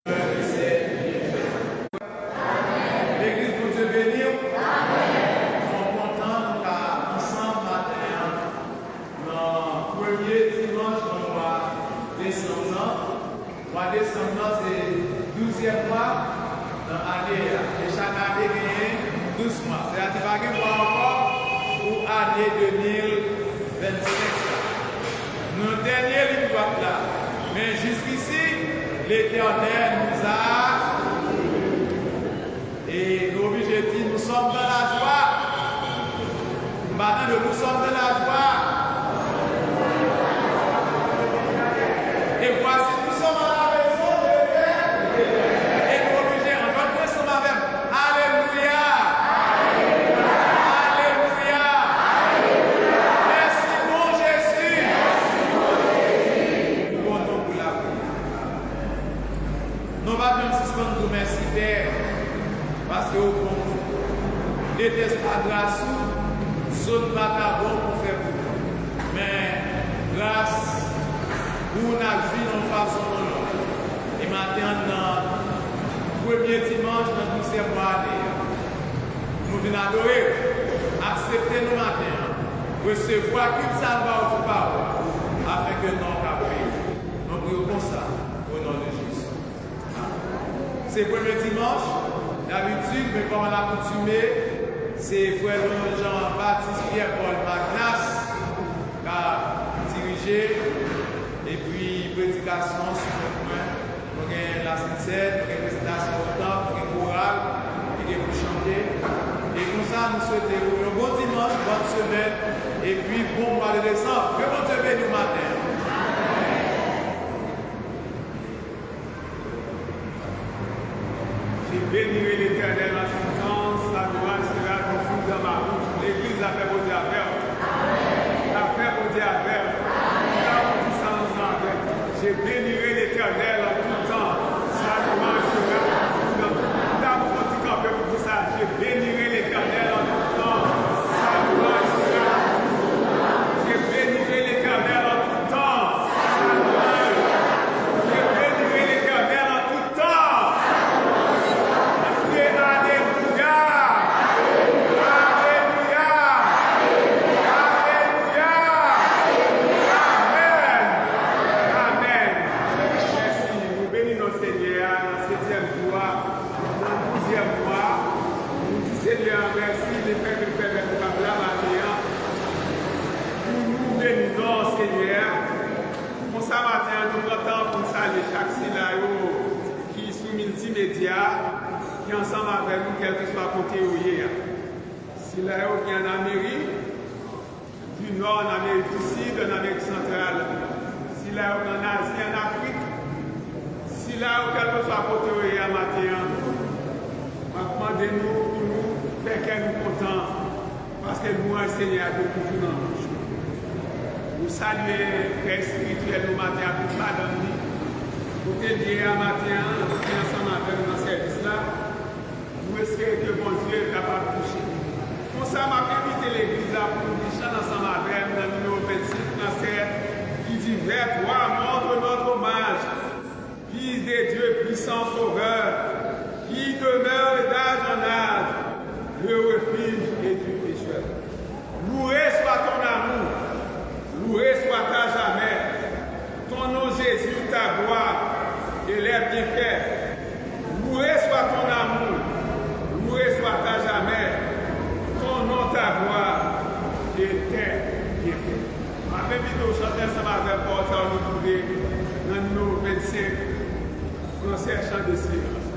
L'église pour Dieu bénir. Nous sommes contents car ensemble matin, dans le premier dimanche du mois décembre. Le mois décembre, c'est le 12e mois dans l'année. Et chaque année, il y a 12 mois. C'est-à-dire qu'il y a encore pour l'année 2025. Nos derniers lignes droites là. Mais jusqu'ici, l'Éternel nous a. Et nous obligés de dire, nous sommes dans la joie. Maintenant, nous sommes dans la joie. Et voici, nous sommes à la maison de Dieu. Et nous obligés, en notre ensemble avec Alléluia. Alléluia. Merci mon Jésus. Nous comptons pour la vie. Nous allons même suspendre nous merci Père. Parce que au fond, déteste pas grâce, zone pas bon pour faire pour. Mais grâce, pour la vie en façon de l'autre. Et maintenant, dans le premier dimanche, dans le 12e mois, nous venons adorer, accepter nos matins, recevoir toute sa voix au parole, afin que nous capables. Nous prions comme ça, au nom de Jésus. C'est le premier dimanche. D'habitude, mais comme on l'a coutumé, c'est frère Jean-Baptiste Pierre-Paul Magnas qui a dirigé, et puis prédication sur le point. Nous avons la sincère, nous avons présentation au temps, nous avons chorale, nous avons chanter. Et comme ça, nous souhaitons un bon dimanche, bonne semaine, et puis bon mois de décembre. Que bon Dieu bénisse nous matin. Bénirez l'Éternel en tout temps, sa gloire sera toujours dans ma bouche. L'Église a fait mon Dieu à faire. A fait mon Dieu à faire. La puissance en fait. Je bénirai l'Éternel en tout temps, sa gloire sera toujours dans ma bouche. La puissance en fait pour ça. Je bénirai l'Éternel en tout temps, sa gloire sera toujours dans ma bouche. Je bénirai l'Éternel en tout temps, sa gloire. Je bénirai l'Éternel en tout temps. Qui ensemble avec nous, quel que soit côté où il y a. Si là, il y a en Amérique du Nord, en Amérique du Sud, en Amérique centrale, si là, il y a en Asie, en Afrique, si là, quel que soit côté où il y a matin, demandez-nous pour nous, faire qu'elle nous contents, parce que nous, Seigneur, de toujours dans nos jours. Nous saluons Père spirituel, nous matin, à toute madame. Pour te dire à matin, nous sommes ensemble avec nous dans ce service-là. Nous espérons que bon Dieu est capable de toucher. Pour ça, m'a invité l'église pour nous chanter ensemble avec nous dans le numéro 26, qui dit vers toi, montre notre hommage, Fils de Dieu, puissant sauveur, qui demeure d'âge en âge, le refuge et du pécheur. Loué soit ton amour, loué soit à jamais. Ton nom Jésus, ta gloire et les bienfaits. Loué soit ton amour, loué soit à jamais. Ton nom, ta gloire et tes bienfaits. Ma invite au chanteur, ça m'a fait porter à nous trouver dans le numéro 25, français chant de silence.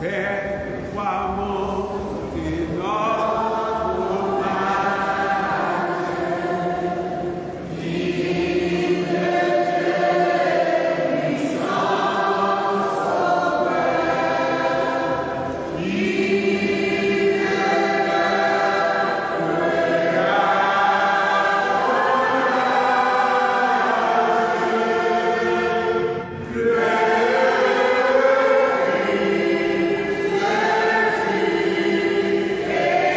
Fais-toi monter notre hommage. Yeah.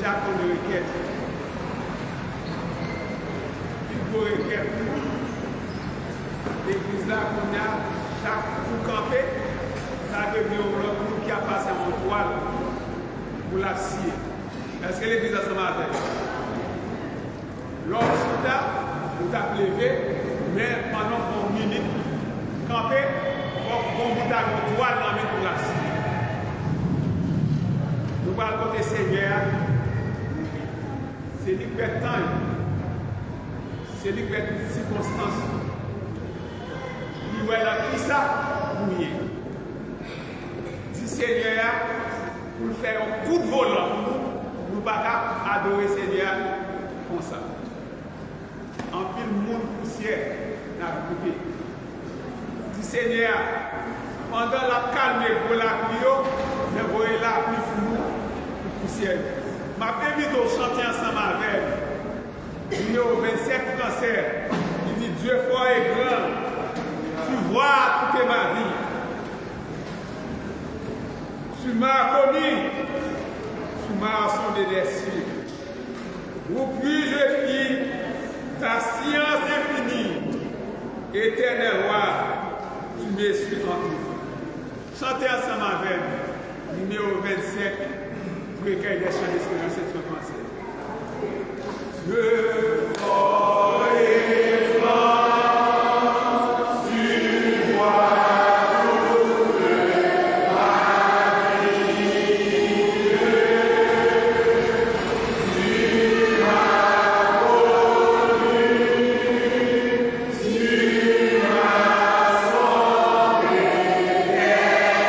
là qu'on le requête. Il faut requête. L'église là qu'on a, pour camper, ça devient un bloc qui a passé en toile pour la scie. Est-ce que l'église a sama avec? Lorsque vous avez levé, mais pendant une minute, camper, vous avez une toile pour la scie. Nous parlons côté Seigneur, c'est lui qui fait temps, c'est lui qui fait circonstance. Il va là qui ça, oui. Si Seigneur, pour faire un coup de volant, nous ne pouvons pas adorer Seigneur comme ça. En pile monde poussière dans le coupé. Si Seigneur, pendant la calme pour la pluie, mais voyez la pluie pour nous. Je m'invite au chanter ensemble avec numéro 27 français. Il dit Dieu fort et grand, tu vois toute ma vie. Tu m'as commis, tu m'as sondé des cieux. Où puis-je fuir ta science infinie, éternel roi, tu me suis en tout. Chantez ensemble avec numéro 27. Pour lesquels il y a changé cette section française. Dieu fort et grand, tu vois toute ma vie. Tu m'as connu, tu m'as sauvé des cieux.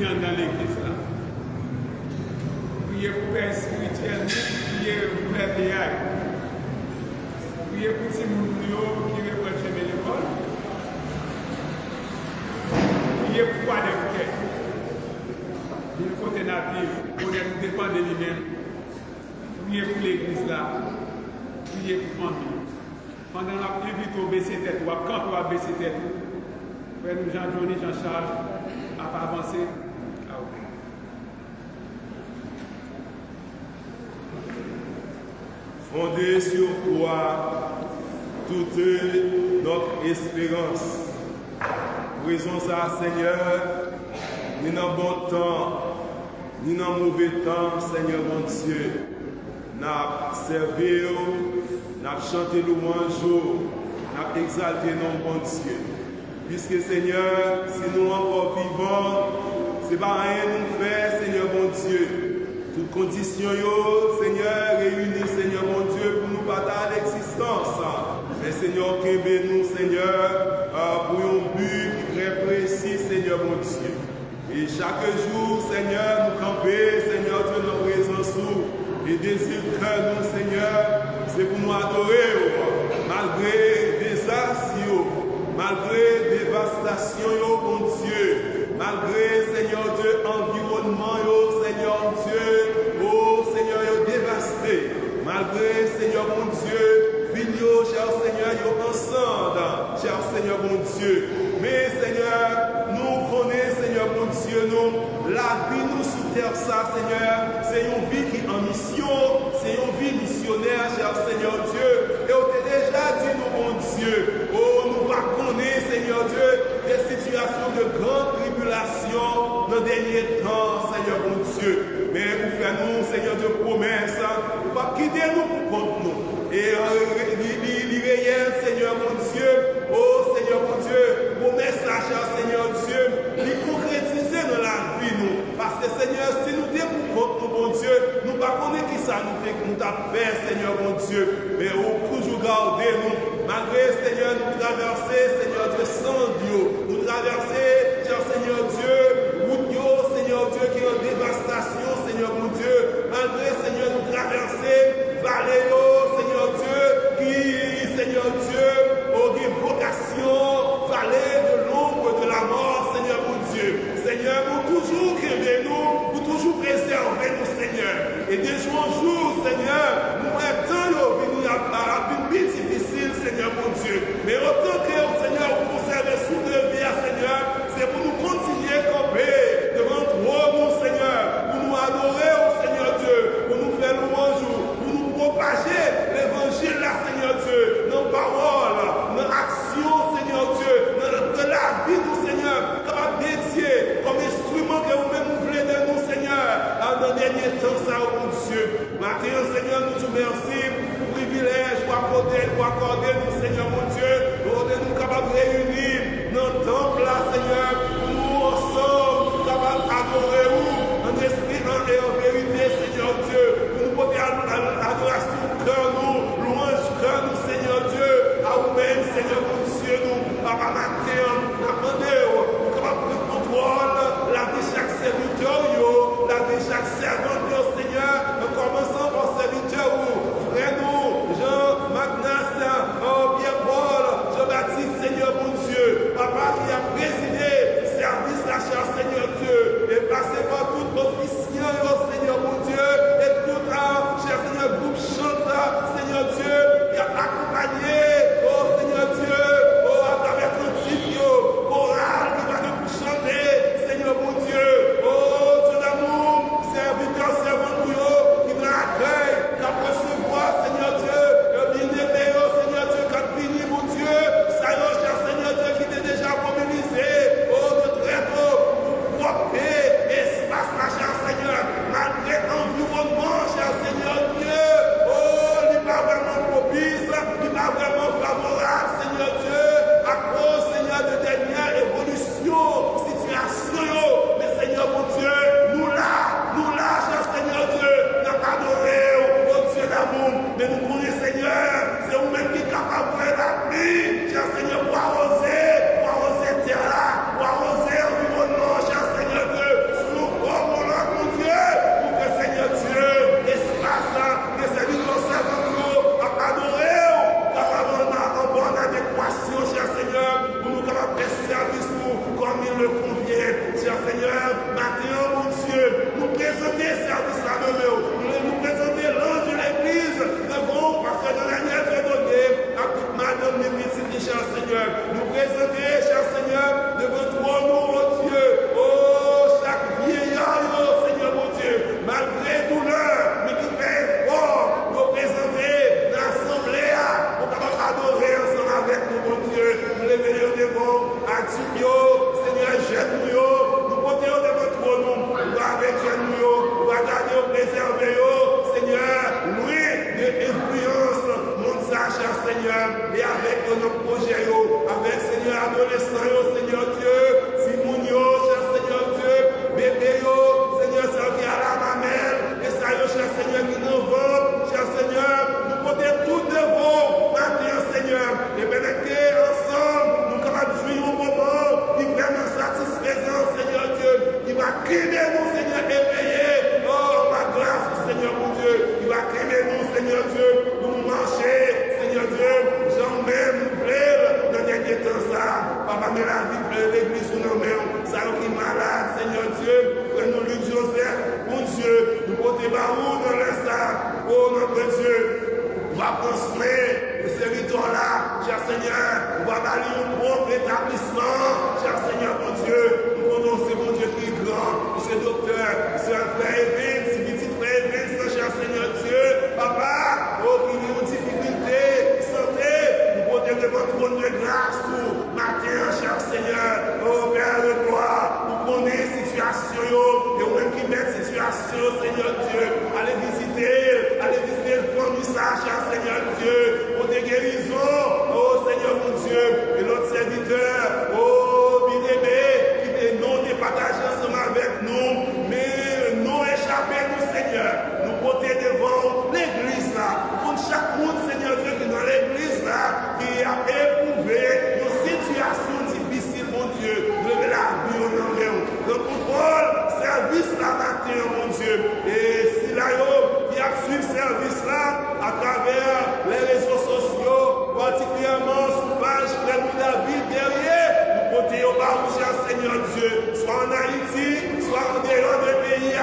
qui est dans l'église là. Priez pour Père spirituel, priez pour Père Béaï. Priez pour ces gens qui veulent chemin l'école. Priez pour quoi des bouquets. Il faut tenir à vivre, on dépend de lui-même. Priez pour l'église là. Priez pour la famille. Pendant la invite au baisser tête, ou quand on va baisser tête, frère nous Jean-Johnny, Jean-Charles, à pas avancer. Ah, ok. Fondé sur toi toute notre espérance. Raison ça, Seigneur, ni dans bon temps, ni dans mauvais temps, Seigneur mon Dieu, n'a servi, n'a chanté louange, n'a exalté nos bon Dieu. Puisque Seigneur, si nous encore vivants, ce n'est pas rien nous faire, Seigneur mon Dieu. Toutes conditions, Seigneur, réunies, Seigneur mon Dieu, pour nous partager l'existence. Mais Seigneur, qu'aimez nous, Seigneur, pour un but très précis, Seigneur mon Dieu. Et chaque jour, Seigneur, nous camper, Seigneur, Dieu, nos présence et désir que nous, Seigneur, c'est pour nous adorer, malgré des actions, malgré dévastation, mon Dieu, malgré, Seigneur Dieu, environnement, Seigneur Dieu, oh Seigneur, dévasté, malgré, Seigneur mon Dieu, vigno, cher Seigneur, ensemble, cher Seigneur mon Dieu. Mais Seigneur, nous connaissons, Seigneur mon Dieu, nous, la vie nous sous terre, ça, Seigneur, c'est une vie qui est en mission, c'est une vie missionnaire, cher Seigneur Dieu. Et on t'a déjà dit, nous, mon Dieu, oh, nous va connaître, Seigneur Dieu, des situations de grande tribulation dans les derniers temps, Seigneur mon Dieu. Mais vous faites nous, Seigneur Dieu, promesse, vous pas quitter nous pour contre nous. Et les réels, Seigneur mon Dieu, oh Seigneur mon Dieu, vos messages, Seigneur Dieu, les concrétiser dans la vie, nous. Parce que Seigneur, si nous sommes contre nous, mon Dieu, nous ne connaissons pas qui ça nous fait, nous t'a fait, Seigneur mon Dieu. Mais vous toujours garder nous, malgré, Seigneur, nous traverser, Seigneur Dieu, sans Dieu, nous traverser, cher Seigneur Dieu, route, Seigneur Dieu, qui est en dévastation, Seigneur mon Dieu, malgré, Seigneur, nous traverser, vallée, Seigneur Dieu, qui, Seigneur Dieu, a une vocation, vallée de l'ombre de la mort, Seigneur mon Dieu. Seigneur, vous toujours créez nous, vous toujours préservez nous, Seigneur. Et de jour en jour, Seigneur, nous mettons nos vies à la vie difficile, Seigneur mon Dieu. Mais autant que, Seigneur, Seigneur, maintenant, mon Dieu, nous présenter le service là de nous présenter l'ange de l'église devant, parce que dans la nuit, tu as donné à toute madame de petite, cher Seigneur. Nous présenter, cher Seigneur, devant toi, mon Dieu, oh, chaque vieillard, oh, Seigneur, mon Dieu, malgré douleur, mais qui fait effort, nous présenter l'assemblée, pour capable adorer ensemble avec nous, mon Dieu. Nous les venons devant, actifs, Seigneur, jette-nous, nous portons devant toi, nous avec nous, nous va garder au préserver, Seigneur, loin de l'influence, mon cher Seigneur, et avec nos projets, avec Seigneur, adolescents, Seigneur Dieu, Simon, cher Seigneur Dieu, bébé, Seigneur, servi à la mamelle, et ça, cher Seigneur, qui nous vont, cher Seigneur, nous portons tout devant, maintenant, Seigneur, et permettez ensemble, nous capables de jouir au moment qui est vraiment satisfaisant, Seigneur Dieu, qui va crimer nous, Seigneur, éveillé, oh, ma grâce, Seigneur, mon Dieu, qui va crimer nous, Seigneur Dieu, pour nous marcher, Seigneur Dieu, j'en-même, nous plaire, dans dernier temps, ça, papa, mais la vie de l'église sous nos mains, ça qui est malade, Seigneur Dieu, frère-nous, Luc Joseph, mon Dieu, nous portons barou dans l'instant, oh, notre Dieu, on va construire ce territoire-là, cher Seigneur, on va balayer un propre établissement, cher Seigneur, mon Dieu, nous comptons, c'est mon Dieu qui est grand, c'est docteur, c'est un frère Evin, c'est petit frère Evin, cher Seigneur Dieu, papa, oh, qui est en difficulté, santé, nous comptons devant le trône de grâce, tout, matin, cher Seigneur, oh, Père de gloire, nous connaissons situation, et même qui met situation, Seigneur Dieu, allez visiter le famille, cher Seigneur Dieu, pour des guérisons, oh Seigneur mon Dieu, et notre serviteur, oh bien-aimé, qui est non départagé ensemble avec nous, mais non échappé, nous Seigneur, nous porter devant l'église là, pour chaque monde, Seigneur Dieu, qui est dans l'église là, qui a éprouvé nos situations difficiles, mon Dieu, de la vie au nom de nous. Donc, contrôle, service là matin, mon Dieu, et si là, qui a suivi ce service là, à travers les réseaux sociaux, particulièrement sur page Frère David derrière, nous comptons au bas, cher Seigneur Dieu, soit en Haïti, soit en dehors des pays,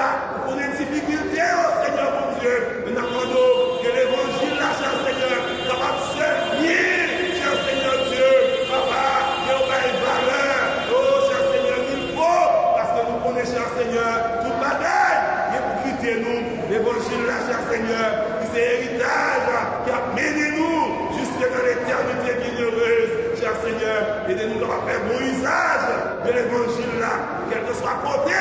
pour des difficultés, oh Seigneur mon Dieu. Nous demandons que l'évangile là, cher Seigneur, capable de se lier, cher Seigneur Dieu, papa, qu'il y a une valeur, oh cher Seigneur, il faut, parce que nous connaissons, cher Seigneur, toute bataille, et pour quitter nous, l'évangile là, cher Seigneur, c'est héritage qui a mené nous jusque dans l'éternité bienheureuse, cher Seigneur, et de nous faire bon usage de l'évangile là, quel que soit côté,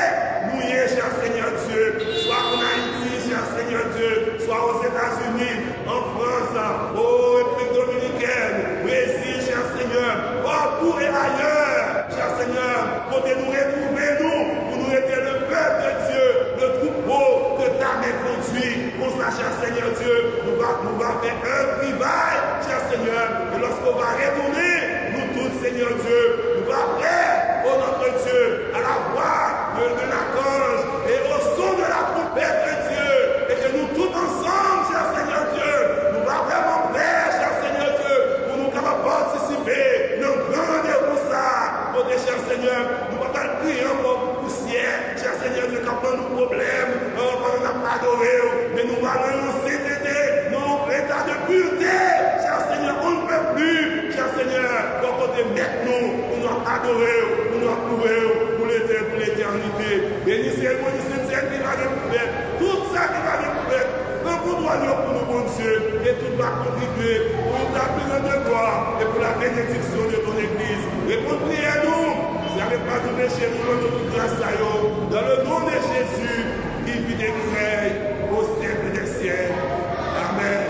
nous y est, cher Seigneur Dieu, soit en Haïti, cher Seigneur Dieu, soit aux États-Unis, en France, aux République dominicaine, Brésil, cher Seigneur, partout et ailleurs, cher Seigneur, côté nous retrouver nous, pour nous aider le peuple de Dieu, le troupeau que ta main conduit, pour ça, cher Seigneur Dieu, nous va faire un rival, cher Seigneur, et lorsqu'on va retourner, nous tous, Seigneur Dieu, nous va faire, oh notre Dieu, à la voix de l'archange et au son de la trompette de Dieu, et que nous tous ensemble, cher Seigneur Dieu, nous va vraiment faire, cher Seigneur Dieu, pour nous capables de participer, nous grandir pour ça, pour des cher Seigneur, nous va pas prier encore poussière, cher Seigneur Dieu, quand on a nos problèmes, quand on n'a pas adoré, mais nous allons nous céder, non, l'état de pureté, cher Seigneur, on ne peut plus, cher Seigneur, quand on te met nous, pour nous adorer, pour nous approuver, pour l'éternité. Bénissez-moi, bénissez qui va nous faire, tout ça qui va nous faire, pour nous, bon Dieu, et tout va contribuer pour ta plus de gloire et pour la bénédiction de ton Église. Répondez à nous, vous n'avez pas de péché, nous rendons toute grâce à vous, dans le nom de Jésus, qui vit des créés au siècle des siècles. Amen.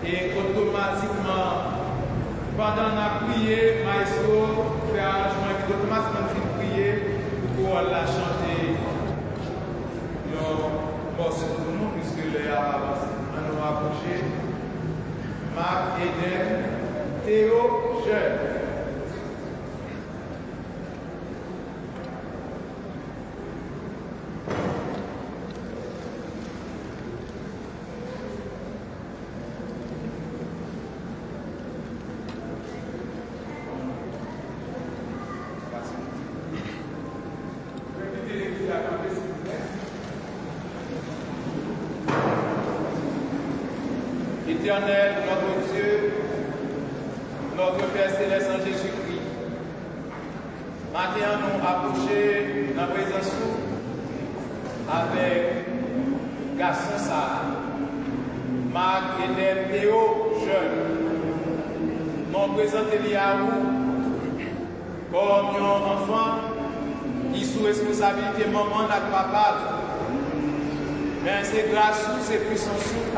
Et automatiquement, pendant la prière, maestro fait arrangement et automatiquement, il prier pour pouvoir la chanter. approcher. Marc Eden, Théo Jeune. Éternel, notre Dieu, notre Père Céleste en Jésus-Christ, maintenant nous approcher dans la présence avec garçon ça, Marc Eden Théo jeune. Nous présentons à vous comme un enfant qui sous responsabilité maman n'a pas papa. Mais c'est grâce à ces puissances sous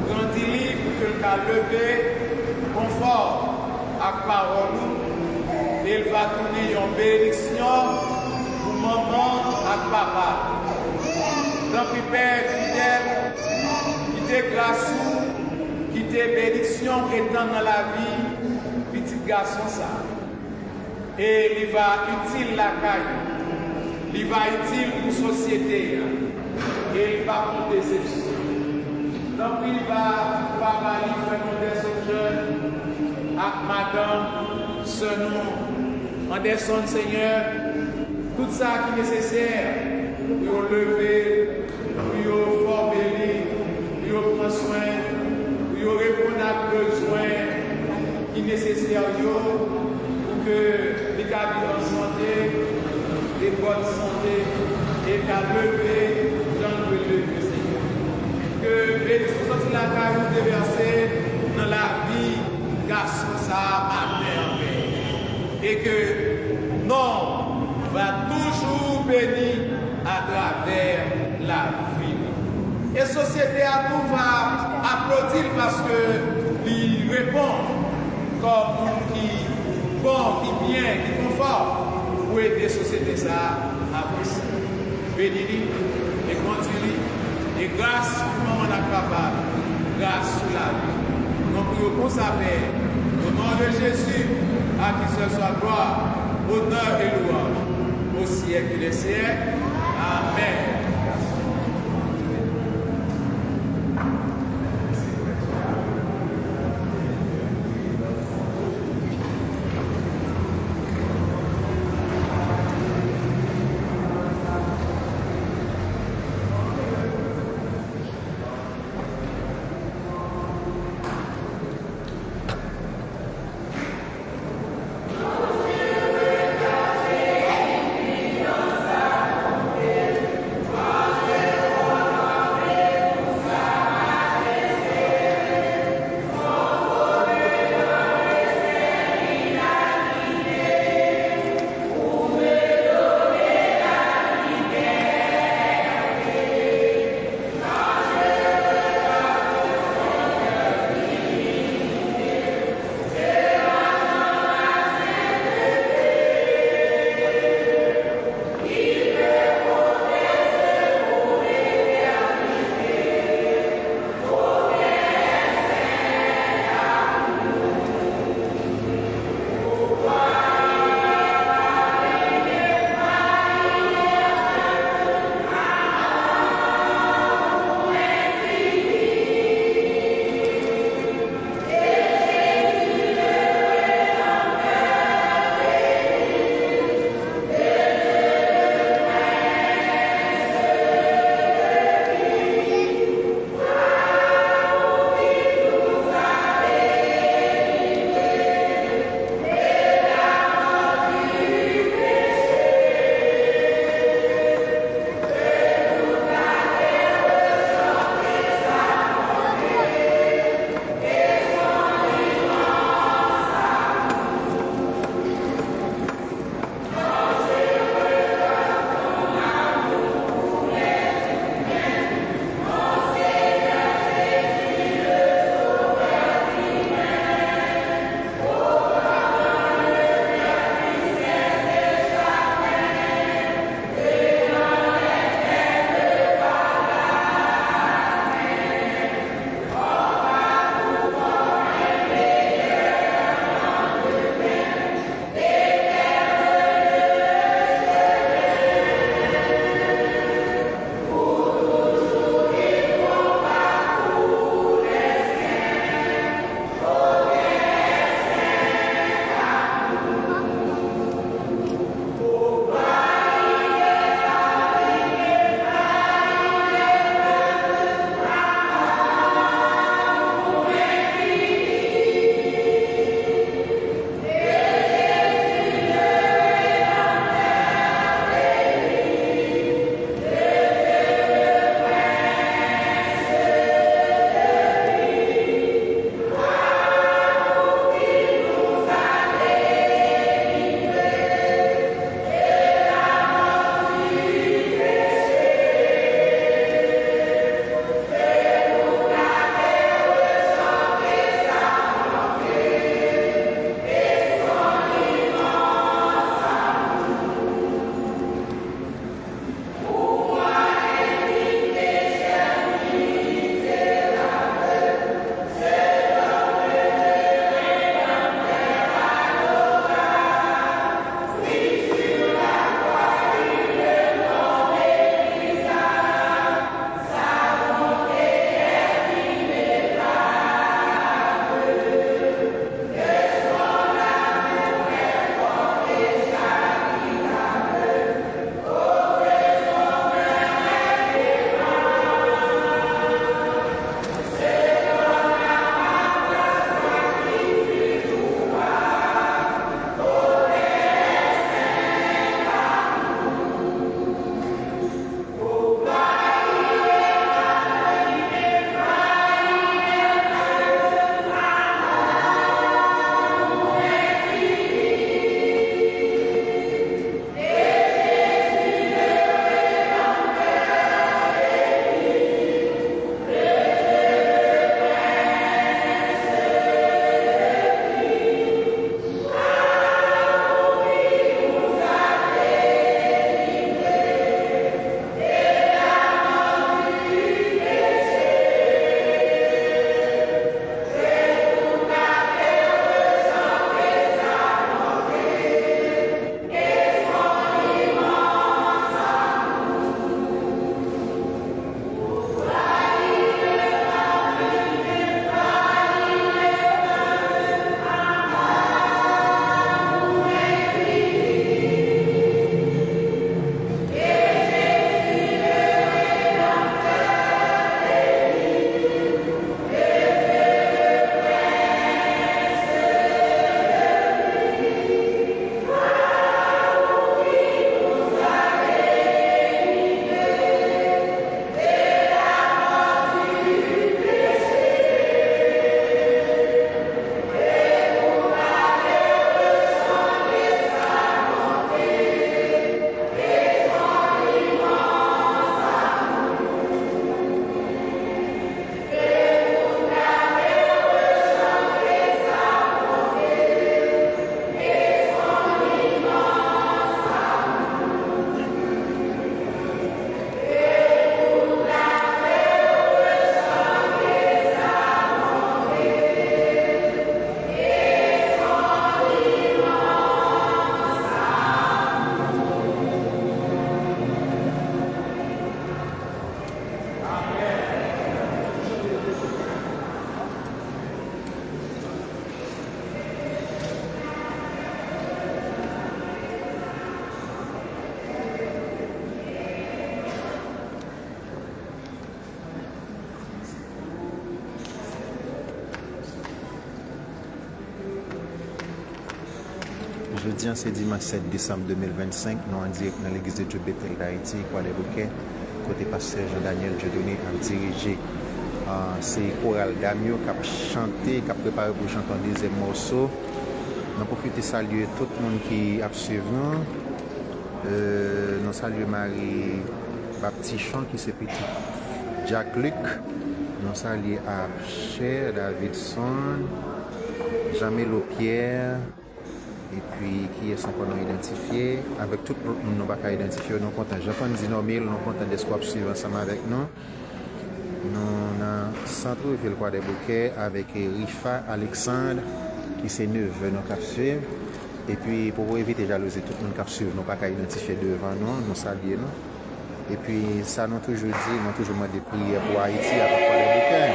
grandi libre que le cas levé, confort à parole, il va tourner en bénédiction pour maman et papa. Donc, Père fidèle, qui te grâce, qui te bénédiction étant dans la vie, petit garçon ça. Et il va utile la caille, il va utile pour la société, et il va pour déception. Donc il va papa faire Anderson jeune avec madame Senon Anderson Seigneur, tout ça qui est nécessaire pour lever, pour former, pour prendre soin, pour répondre à besoins qui sont nécessaires pour que les cas en santé, les bonnes santé, et qu'à lever, j'en veux lever Seigneur. Que bénédiction de la carrière déversée dans la vie, garçon ça, matin, et que non va toujours bénir à travers la vie. Et la société à nous va applaudir parce que il répond comme qui bon, qui bien, qui confort pour aider la société ça à avancer. Bénis et continue. Et grâce au moment de papa, grâce à la vie. Donc, nous pour sa paix, au nom de Jésus, à qui ce soit gloire, honneur et louange, au siècle des siècles. Amen. Jeudi, c'est dimanche 7 décembre 2025. Nous en direct dans l'église de Dieu Bethel d'Haïti, quoi les bouquets. Côté pasteur Jean-Daniel Dieudonné a dirigé. C'est chorale Damio qui a chanté, qui a préparé pour chanter un deuxième morceau. Nous profitons de saluer tout le monde qui a suivi nous. Nous saluons Marie Baptichon qui c'est petit Jack Luc. Nous saluons Abcher, Davidson, Jamelo Pierre. Et puis, qui est son qu'on a identifié. Avec tout le monde, nous n'avons pas identifié. Nous sommes contents. Jean-François Zinomil, nous sommes contents de ce qu'on suivre ensemble avec nous. Nous avons Centre et le des bouquets avec Rifa Alexandre, qui c'est neuf, nous avons suivre. Et puis, pour éviter de jalouser tout le monde qui a suivi, nous n'avons pas identifié devant nous, nous saluons. Et puis, ça, nous toujours dit, nous toujours demandé prière pour Haïti avec les bouquets.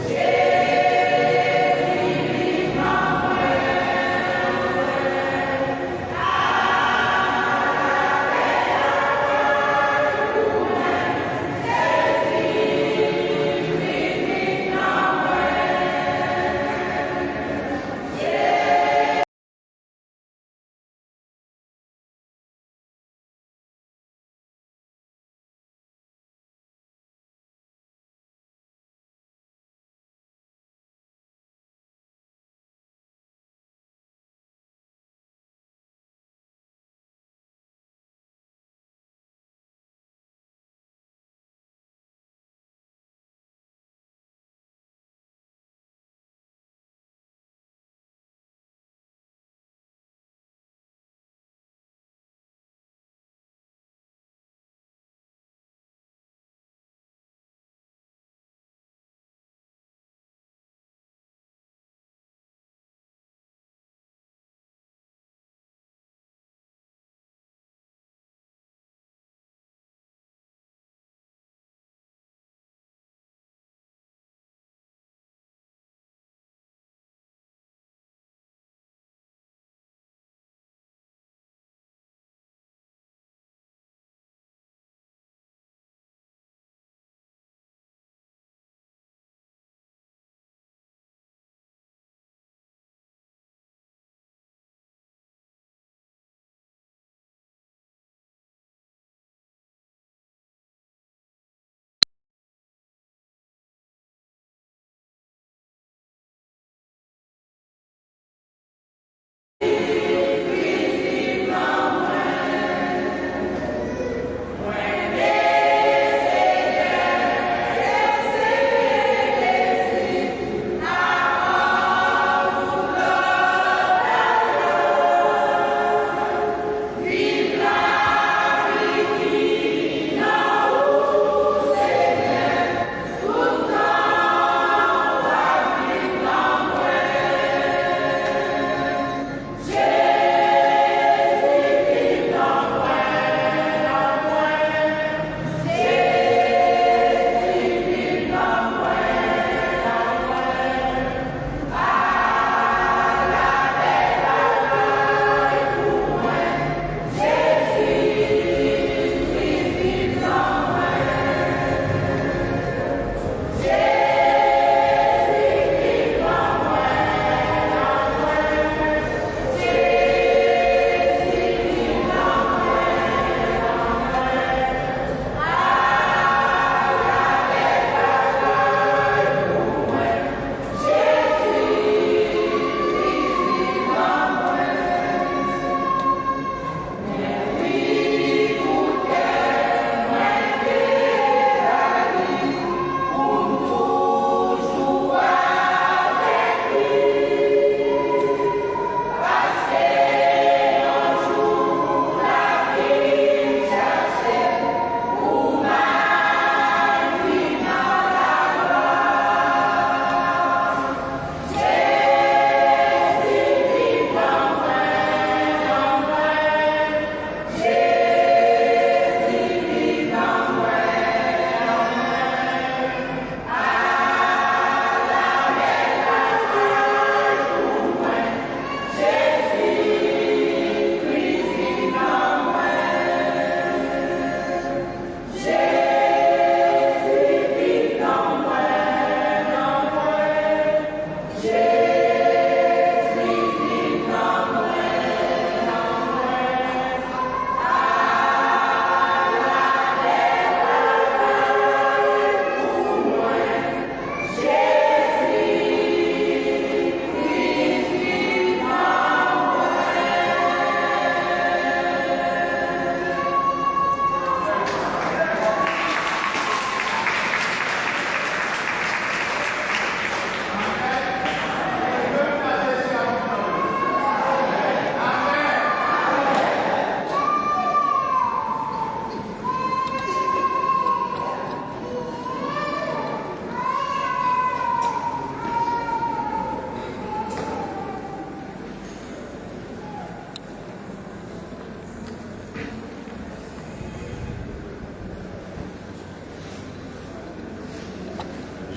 Yeah.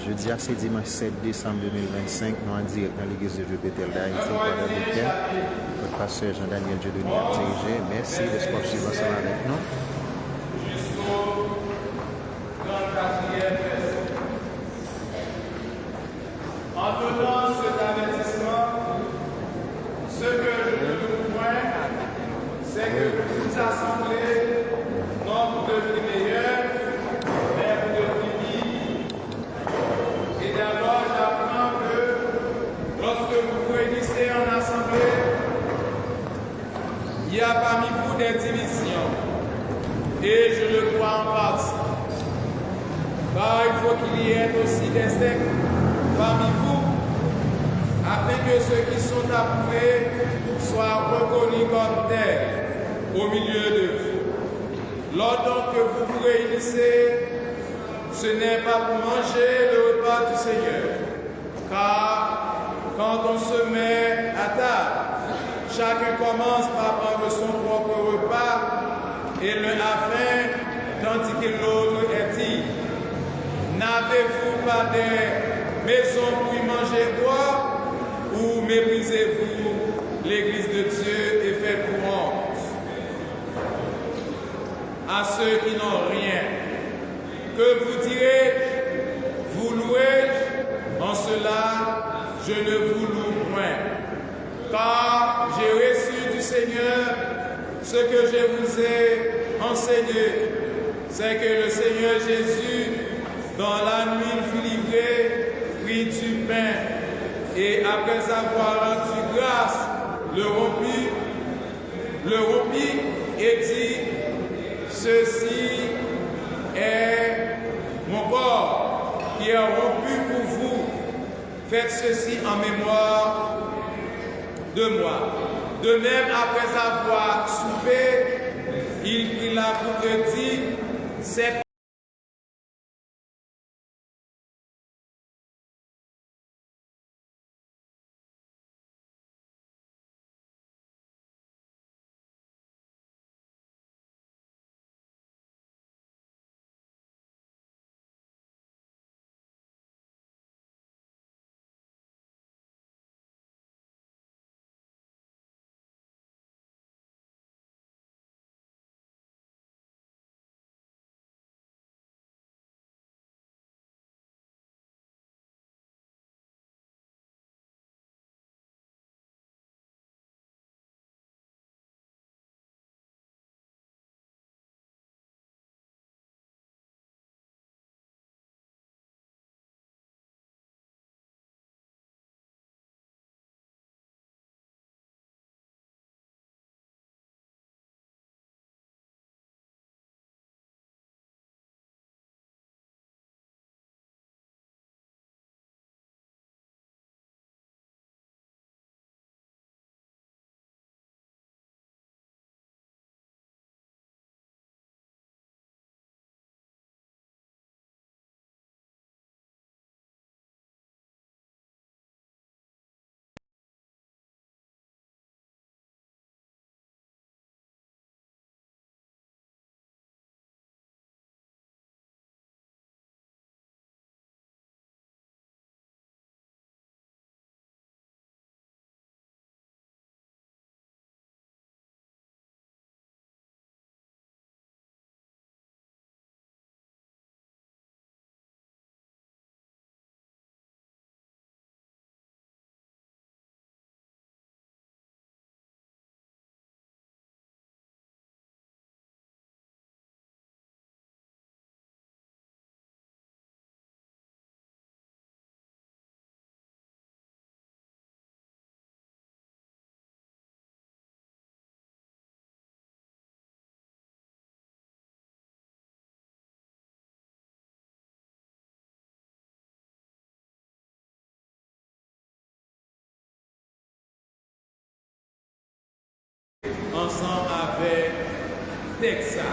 Jeudi, c'est dimanche 7 décembre 2025. Nous en direct dans l'église de Dieu Bethel d'Haïti, Guadeloupe. Notre pasteur Jean-Daniel Dieudonné a dirigé. Merci de se poursuivre ensemble avec nous. Jusqu'au 34e verset. En donnant cet avertissement, ce que je ne veux point, c'est que vous vous assemblez non pour devenir meilleurs, mais pour devenir pires. Et d'abord, j'apprends que lorsque vous vous réunissez en assemblée, il y a parmi vous des divisions. Et je le crois en partie. Car il faut qu'il y ait aussi des sectes parmi vous, afin que ceux qui sont approuvés soient reconnus comme tels au milieu de vous. Lors donc que vous vous réunissez, ce n'est pas pour manger le repas du Seigneur, car quand on se met à table, chacun commence par prendre son propre repas et l'un a faim, tandis que l'autre est ivre. N'avez-vous pas des maisons pour y manger et boire, ou méprisez-vous l'église de Dieu et faites-vous honte à ceux qui n'ont rien? Que vous direz-je? Vous louez-je? En cela, je ne vous loue point. Car j'ai reçu du Seigneur ce que je vous ai enseigné, c'est que le Seigneur Jésus, dans la nuit, fut livré, prit du pain, et après avoir rendu grâce, le rompit et dit, ceci est mon corps qui est rompu pour vous. Faites ceci en mémoire de moi. De même, après avoir soupé, il prit la coupe et dit, c'est ensemble avec Texas,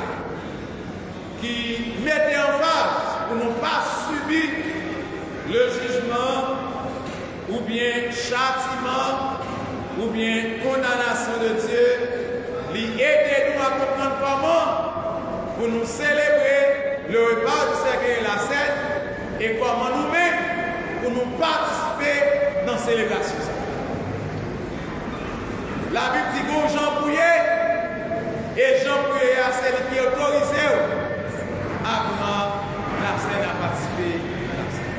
qui mettait en face pour ne pas subir le jugement ou bien châtiment ou bien condamnation de Dieu, lui aider nous à comprendre comment pour nous célébrer le repas du Seigneur et la scène et comment nous-mêmes nous participer dans la célébration. La Bible dit que Jean Bouillet, et Jean Bouillet a celle qui est autorisé à prendre la scène à participer à la scène.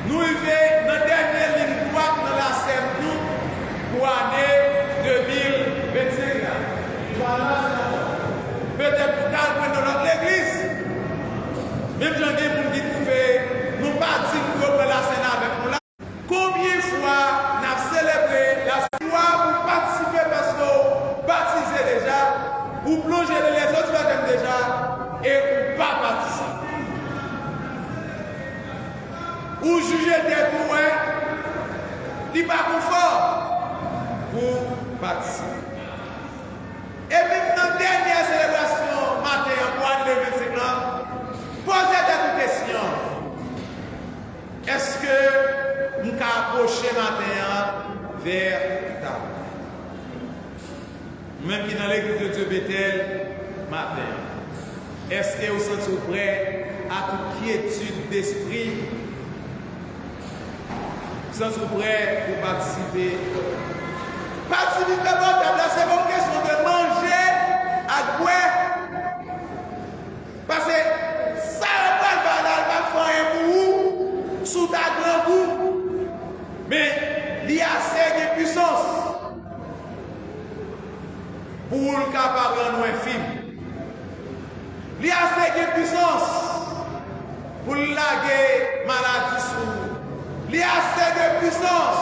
Nous vivons dans la dernière ligne droite dans la scène pour l'année 2025. Peut-être pour calmer dans notre église. Même j'en ai pour qui trouver, nous partons pour la scène avec nous là. Combien de fois nous avons célébré la foi pour participer parce que vous baptisez déjà, vous plongez dans les autres baptêmes déjà et vous ne pas participer. Ou juger des points, il n'est pas confort pour participer. Et même dans la dernière célébration, matin, pour aller le 25 ans, posez des questions. Est-ce que nous pouvons approcher matin vers la table? Même qui dans l'église de Dieu Bethel, matin. Est-ce que vous sentez prêt à toute quiétude d'esprit? Vous sentez prêt pour participer? Participer à votre table, c'est une question de manger, à boire. Parce que ça va pas faire un goût sous ta grand goût. Mais il y a assez de puissance pour le capable de nous un film. Il y a assez de puissance pour laguer maladie sous. Il y a assez de puissance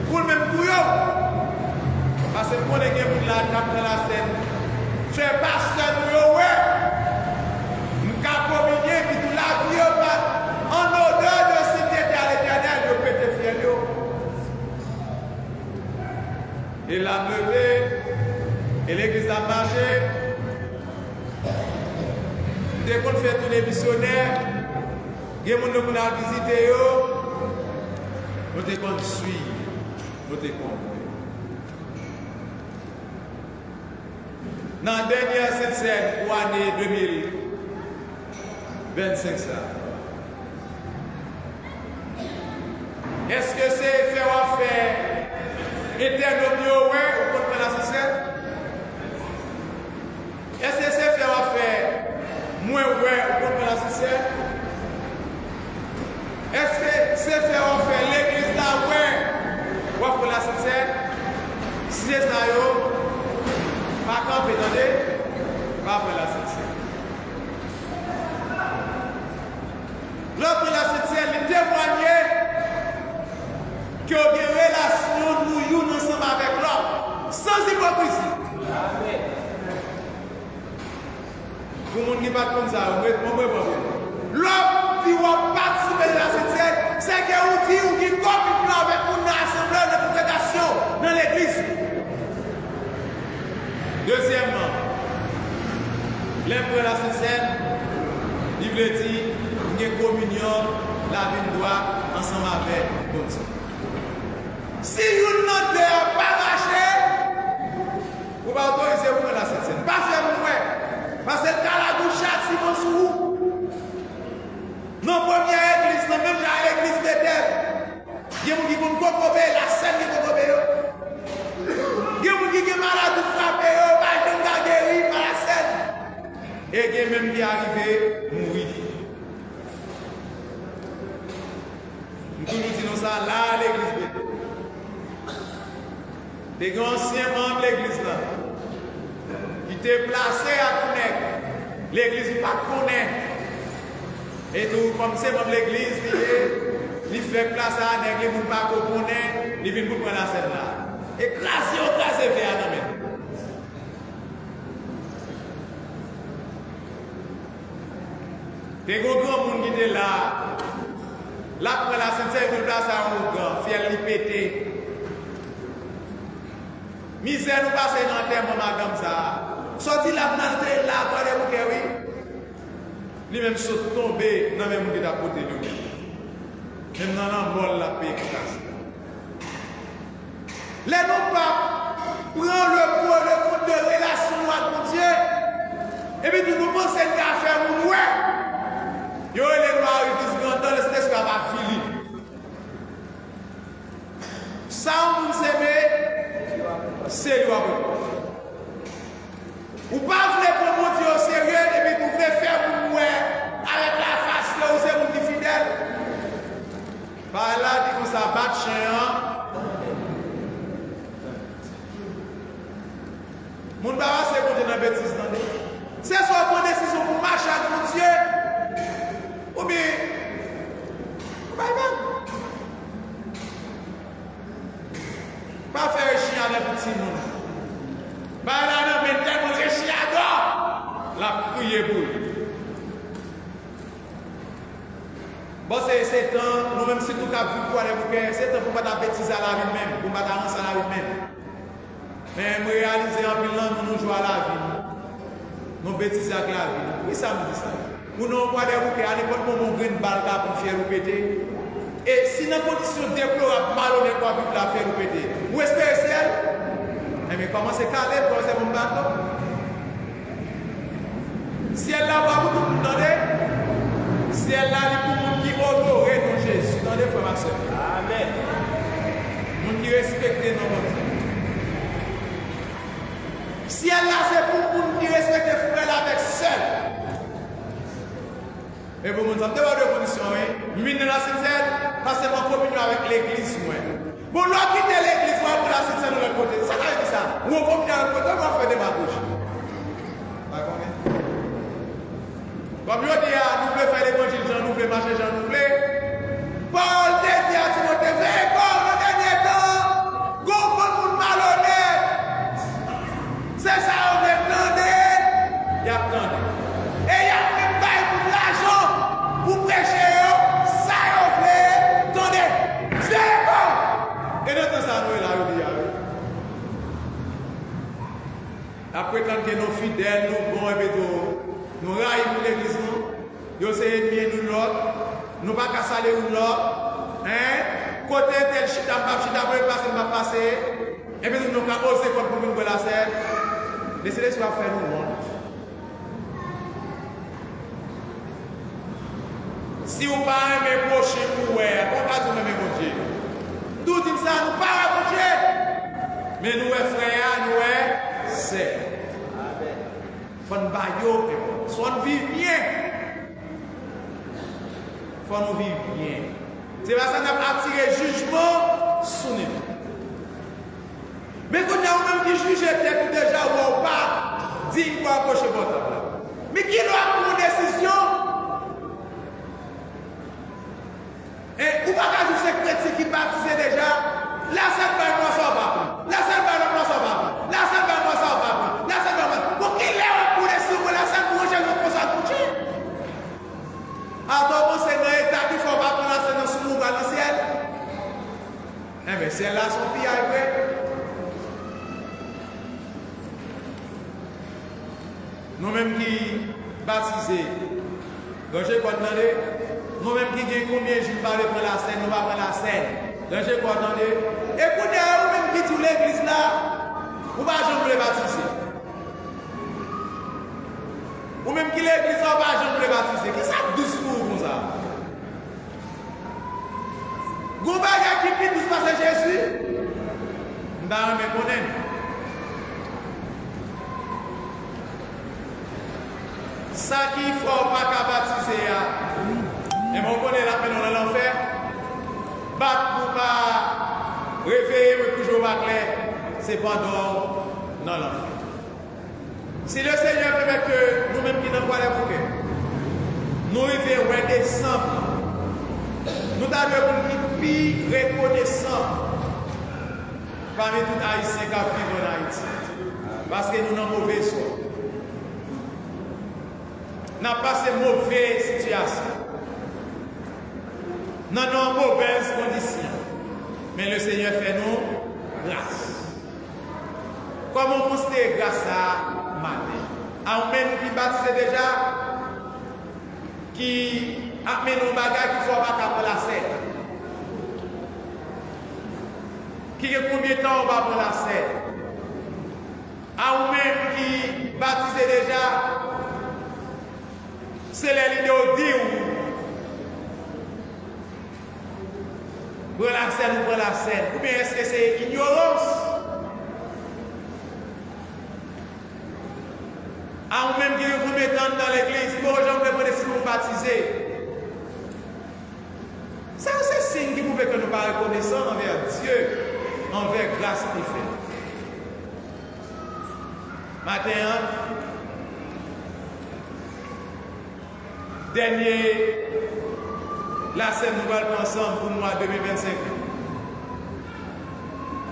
pour le même couillon. Parce que pour les gens qui la table dans la scène, fait pasteur nous, ouais. Nous avons communié, puis tout la vie, en odeur de cité à l'éternel, de péter fiel. Et la levée, et l'église a marché. Dès qu'on fait tous les missionnaires, il y a des gens qui ont visité, nous devons suivre. Dans la dernière scène pour l'année 2025, est-ce que c'est faire éternel ou contre la scène? Est-ce que c'est faire moins ou contre la scène? Est-ce que c'est faire l'église là ou pour la scène? Si c'est ça, pas camper, pas pour la scène. L'autre pour la scène, il témoignait que vous avez une relation nous ensemble avec l'autre, sans hypocrisie. Pour les gens qui ne sont pas comme ça, l'homme qui va participer de la scène, c'est que vous dites ou qui communique avec nous dans l'assemblée de congrégation dans l'église. Deuxièmement, l'empereur de la scène, il veut dire une communion, la vie doit ensemble avec d'autres. Si vous n'avez pas marché, vous ne pouvez pas autoriser vous dans la scène. Pas faire vous, parce que la bouche si vous sous vous. Dans la première église, dans même l'église de Bethel, il y a des gens qui vont couper la scène qui vont couper. Il y a des gens qui sont malades, frappés, ils vont guérir par la scène. Et il y a même qui arrivent à mourir. Nous disons ça là à l'église de Bethel. Des anciens membres de l'église là, qui étaient placés à connaître. L'église ne connaît pas. Et tout, comme c'est dans l'église, il fait place à l'église, il ne pas connaître, il vient pour prendre la scène là. Et classé, fait à la main. Des gros monde qui étaient là, là pour la scène, c'est une place à un grand, fier lui péter. Misère nous passer dans le terme, madame ça. Sorti la planté là, pour les bouquets, oui. Lui-même saute tomber dans le même monde qui est à côté de lui. Même dans la mort, la paix qui casse. Les non-papes prennent le compte de relation avec Dieu. Et puis tout le monde sait qu'à faire mon ouais. Yo, les noirs, ils disent, dans l'espèce qu'on va filer. match. Mon baba c'est contre dans bêtise dans. C'est soit bonne décision pour marcher avec Dieu. Ou bien pas faire chien avec petit monde. Bah là mais tellement le chien adore la prier pour lui. Bon, c'est temps, nous-mêmes, si tout cas vivre pour aller au cœur, c'est temps pour ne pas bêtiser à la vie même, pour ne pas avancer à la vie même. Mais nous réaliser en plus, nous jouons à la vie. Nous bêtiser avec la vie. Oui, ça me dit ça. Nous n'avons pas aller au cœur, à n'importe moment, nous avons une balle pour faire répéter. Et si dans une condition déplorable, malhonnête pour vivre la faire répéter, où espérez ciel? Eh bien, comment c'est calé pour faire mon bateau? Si elle l'a pas pour tout le monde, si elle l'a pour le monde qui honore non Jésus, dans les frères et sœurs. Amen. Nous qui respectons nos mots. Si elle l'a, c'est pour le monde qui respecte les frères avec sœurs. Et pour nous, ça me demande de conditions, oui. Nous venons dans la Sainte-Seine, parce que mon communion avec l'église, moi. Pour l'on quitter l'église, moi, pour la Sainte-Seine de l'autre côté. Ça veut dire ça. Nous, on communion avec l'autre côté, on va faire des magouches. Comme je dis, nous voulons faire l'évangile, nous voulons marcher, nous voulons. Paul te dit à Timothée, fais comme le dernier temps, go pour le malhonnête. C'est ça, on veut attendre. Il y a attendre. Et il y a même pas pour l'argent, pour prêcher, ça y est, attendez. C'est bon. Et notre ça, nous, là, on dit, après, quand nos fidèles, nous bons et nous raillons pour l'église, nous essayons de bien nous l'autre, nous ne pouvons pas saler l'autre. Côté tel chita, pas passer, et puis nous avons osé comme pour nous la scène. Laissez-les faire nous honte. Si vous ne pas aimer prochain pour vous, on va tout même mon Dieu. Tout dit ça, nous ne pas mon Dieu. Mais nous, frères, nous, c'est. Faut nous bailler, soit nous vivre bien. Faut nous vivre bien. C'est parce qu'on a attiré jugement sur nous. Mais quand on a même qui juge tête déjà ou pas, dit quoi approcher votre table. Mais qui doit prendre une décision? Et ou pas que ces chrétiens qui baptisent déjà, la seule balle moi ça va pas. La seule balle moi ça va pas. La seule balle moi ça va pas. La seule balle pour qu'il ait pour décision la seule pour j'ai le pour ça coucher. Alors c'est dans l'état qu'il faut pas prendre ça dans ce monde dans le ciel. Eh bien, c'est là son pied après. Nous-mêmes qui baptisés, donc j'ai quoi demander, nous-mêmes qui gagnons combien de jours parler pour la scène, nous va prendre la scène. Donc j'ai quoi demander, écoutez, vous-même qui tout l'église là, vous ne pouvez jamais les baptiser. Ou-même qui l'église là, vous ne pouvez jamais les baptiser. Qui ça doucement comme ça? Goubaga qui dit tout ça c'est Jésus? Nous devons me connaître. Ça qui faut pas qu'à baptiser, et on connaît la peine dans l'enfer, battre pour pas réveiller, mais toujours pas clair, c'est pas dans l'enfer. Si le Seigneur permet que nous-mêmes qui n'avons pas les bouquets, nous arrivons à décembre, nous avons une plus reconnaissant parmi tous les Haïtiens qui vivent en Haïti, parce que nous avons mauvais sort. N'a pas ces mauvaises situations. Nous avons mauvaises conditions. Mais le Seigneur fait nous grâce. Comment on considère grâce à matin? À même qui baptise déjà, qui a mené nos bagages qui ne faut pas prendre la scène. Qui a combien de temps on va prendre la scène? À même qui baptise déjà, c'est l'idée de dire pour la scène, ou bien est-ce que c'est ignorance? À même qui vous mettez dans l'église, pour les gens qui veulent décider de vous baptiser. Ça, c'est signe qui pouvait que nous ne pas reconnaissant. matin, dernier, la scène nous va ensemble pour le mois 2025.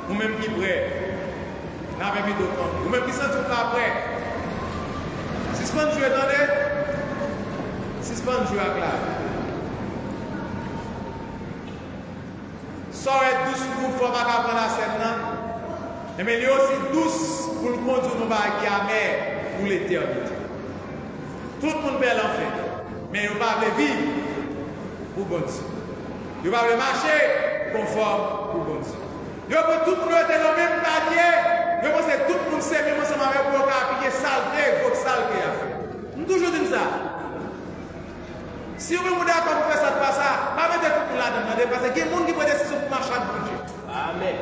Ou même qui prêt, n'avez mis d'autres. Ou même qui sont tout pas prêt. Suspendre jouer dans les. Suspendre jouer à classe. Ça va être douce pour faire prendre la scène là. Mais il est aussi douce pour le conduire nous qui est amer pour l'éternité. Tout le monde bel en fait. Mais il ne va pas vivre pour bon Dieu. Il ne va pas marcher conforme pour bon Dieu. Il peut tout le monde être dans le même panier. Il peut tout le monde s'aimer ensemble avec vous pour appliquer saleté, votre saleté à faire. Nous toujours disons ça. Si vous voulez d'accord pour faire ça, pas ça, pas mettre tout le monde là-dedans. Parce qu'il y a des gens qui prennent des décisions pour marcher avec Dieu. Amen.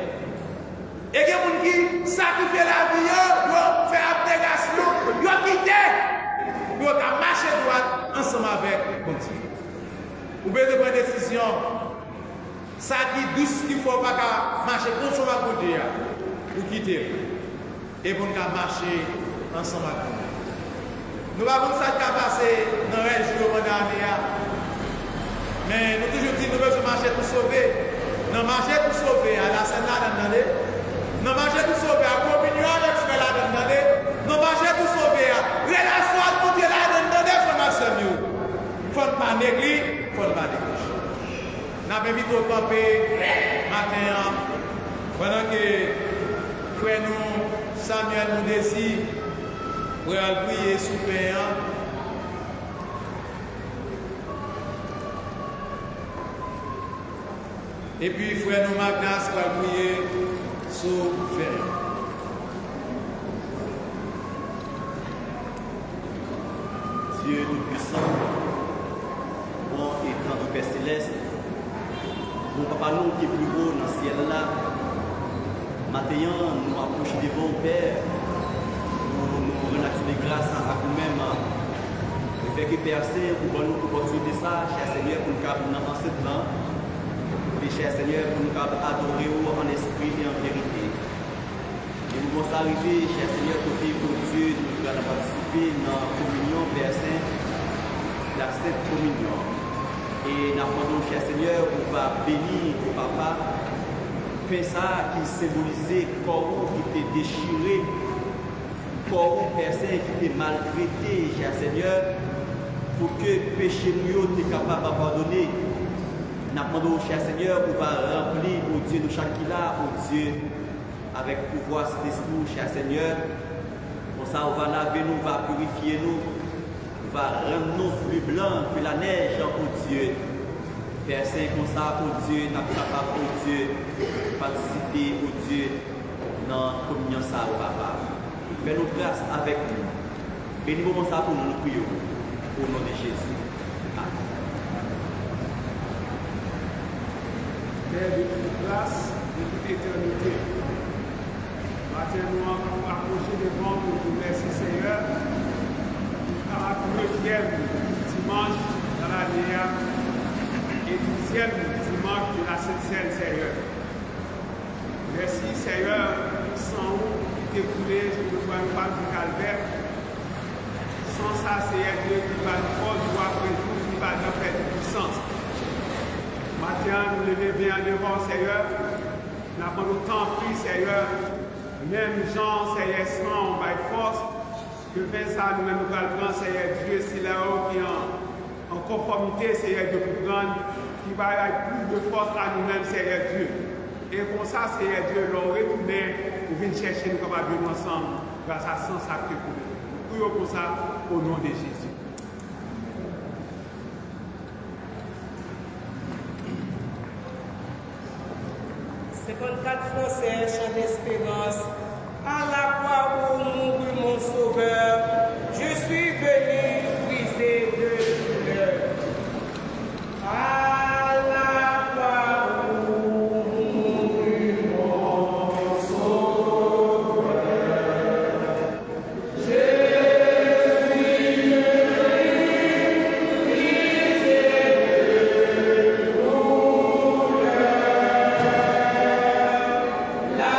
Et il y a des gens qui sacrifient la vie, ils font abnégation, ils ont quitté. Ils ont marché droit ensemble avec Dieu. Vous pouvez prendre des décisions. Ça qui douce qu'il ne faut pas marcher conforme à Dieu pour quitter. Et pour nous marcher ensemble avec nous. Nous avons ça qui a passé dans les jours d'année. Mais nous toujours dit nous devons marcher pour sauver. Nous marcher pour sauver à la scène là dans l'année. Nous marcher pour sauver à la communion avec frère là dans l'année. Nous marcher pour sauver à la relation avec Dieu là dans l'année. Il ne faut pas négliger, il ne faut pas négliger. Nous avons vite au camper matin pendant que frère nous Samuel nous décide pour prier sous payant. Et puis frère nous Magnas va prier sous payant. Dieu Tout-Puissant, bon et grand Père Céleste, mon papa nous qui est plus haut dans le ciel là, maintenant nous approchons devant le Père, nous rendons des grâces à vous-même, le fait que Père Saint, pour nous opportunité ça, cher Seigneur, pour nous avancer dedans, et cher Seigneur, pour nous adorer en esprit et en vérité. Et nous allons arriver, cher Seigneur, côté pour Dieu, nous allons participer dans la communion, Père Saint, la Sainte Communion. Et nous demandons, cher Seigneur, on va bénir au Papa, pain ça qui symbolisait le corps qui était déchiré, le corps Père Saint qui était maltraité, cher Seigneur, pour que le péché nous soit capable de pardonner. Nous demandons, cher Seigneur, on va remplir, au Dieu de Shakila, au Dieu, avec pouvoir cet esprit, cher Seigneur. Comme ça, on va laver nous, on va purifier nous. On va rendre nous plus blancs que la neige, oh Dieu. Père Saint, comme ça, oh Dieu, nous sommes capables, oh Dieu, de participer, oh Dieu, dans la communion, ça, oh Papa. Fais-nous grâce avec nous. Bénis-nous ça pour nous prier, au nom de Jésus. Amen. Père de toute grâce, de toute éternité. Matin, nous allons approcher devant nous, nous merci Seigneur. À le 9e dimanche dans l'année et 12e dimanche de la Sainte-Seine, Seigneur. Merci, Seigneur, pour sang qui découlé sur le point de femme du calvaire. Sans ça, Seigneur Dieu, qui va nous force, jour après jour, qui va nous faire de puissance. Matin, nous levons bien devant, Seigneur. Nous avons autant pris, Seigneur. Même Jean, Seigneur, sans, on va force. Que fait ça, nous-mêmes, nous allons prendre, Seigneur Dieu, c'est là-haut qui est en conformité, Seigneur Dieu, pour prendre, qui va avoir plus de force à nous-mêmes, Seigneur Dieu. Et comme ça, Seigneur Dieu, l'on retourner pour venir chercher nous capables de nous ensemble, grâce à sang sacré pour nous. Nous prions pour ça, au nom de Jésus. C'est 54 Français, chant d'espérance. À la croix où mourut mon sauveur, je suis venu briser de douleur. À la croix où mourut mon sauveur, je suis venu briser de douleur. La